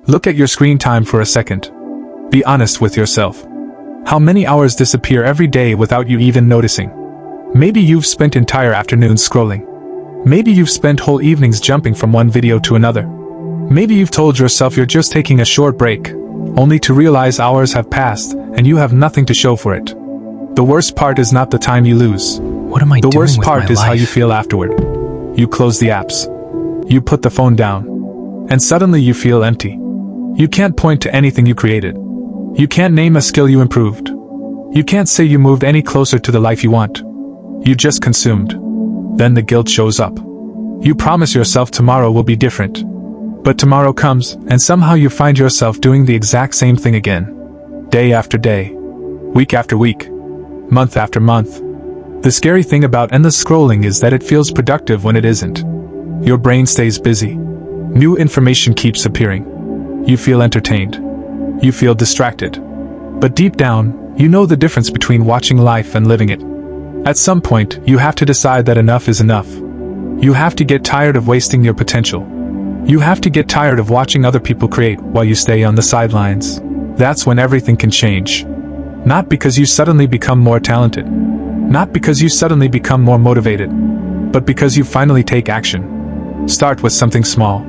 Look at your screen time for a second. Be honest with yourself. How many hours disappear every day without you even noticing? Maybe you've spent entire afternoons scrolling. Maybe you've spent whole evenings jumping from one video to another. Maybe you've told yourself you're just taking a short break, only to realize hours have passed and you have nothing to show for it. The worst part is not the time you lose. What am I doing with my life? The worst part is how you feel afterward. You close the apps. You put the phone down. And suddenly you feel empty. You can't point to anything you created. You can't name a skill you improved. You can't say you moved any closer to the life you want. You just consumed. Then the guilt shows up. You promise yourself tomorrow will be different. But tomorrow comes, and somehow you find yourself doing the exact same thing again. Day after day. Week after week. Month after month. The scary thing about endless scrolling is that it feels productive when it isn't. Your brain stays busy. New information keeps appearing. You feel entertained. You feel distracted. But deep down, you know the difference between watching life and living it. At some point, you have to decide that enough is enough. You have to get tired of wasting your potential. You have to get tired of watching other people create while you stay on the sidelines. That's when everything can change. Not because you suddenly become more talented. Not because you suddenly become more motivated. But because you finally take action. Start with something small.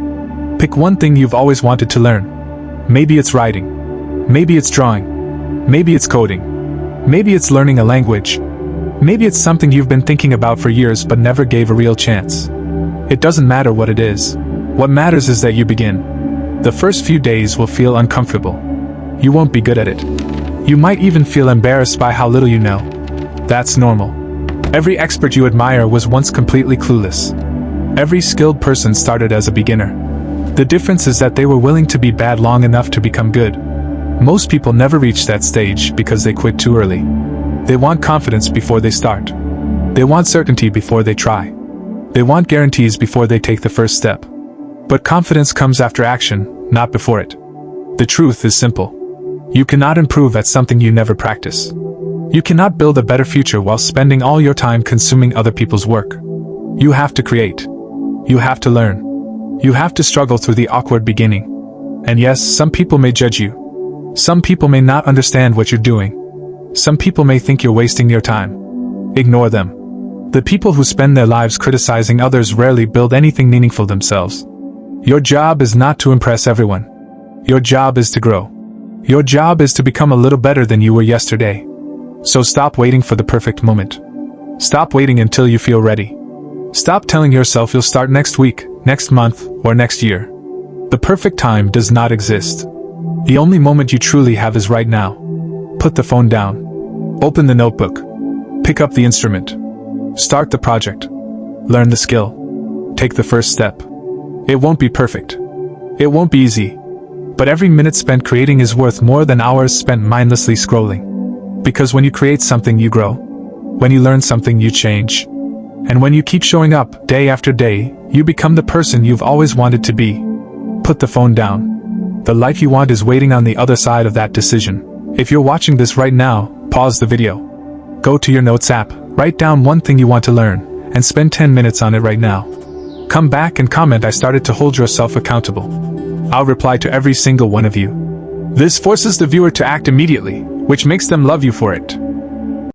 Pick one thing you've always wanted to learn. Maybe it's writing. Maybe it's drawing. Maybe it's coding. Maybe it's learning a language. Maybe it's something you've been thinking about for years but never gave a real chance. It doesn't matter what it is. What matters is that you begin. The first few days will feel uncomfortable. You won't be good at it. You might even feel embarrassed by how little you know. That's normal. Every expert you admire was once completely clueless. Every skilled person started as a beginner. The difference is that they were willing to be bad long enough to become good. Most people never reach that stage because they quit too early. They want confidence before they start. They want certainty before they try. They want guarantees before they take the first step. But confidence comes after action, not before it. The truth is simple. You cannot improve at something you never practice. You cannot build a better future while spending all your time consuming other people's work. You have to create. You have to learn. You have to struggle through the awkward beginning. And yes, some people may judge you. Some people may not understand what you're doing. Some people may think you're wasting your time. Ignore them. The people who spend their lives criticizing others rarely build anything meaningful themselves. Your job is not to impress everyone. Your job is to grow. Your job is to become a little better than you were yesterday. So stop waiting for the perfect moment. Stop waiting until you feel ready. Stop telling yourself you'll start next week, next month, or next year. The perfect time does not exist. The only moment you truly have is right now. Put the phone down. Open the notebook. Pick up the instrument. Start the project. Learn the skill. Take the first step. It won't be perfect. It won't be easy. But every minute spent creating is worth more than hours spent mindlessly scrolling. Because when you create something, you grow. When you learn something, you change. And when you keep showing up, day after day, you become the person you've always wanted to be. Put the phone down. The life you want is waiting on the other side of that decision. If you're watching this right now, pause the video. Go to your Notes app, write down one thing you want to learn, and spend 10 minutes on it right now. Come back and comment "I started" to hold yourself accountable. I'll reply to every single one of you. This forces the viewer to act immediately, which makes them love you for it.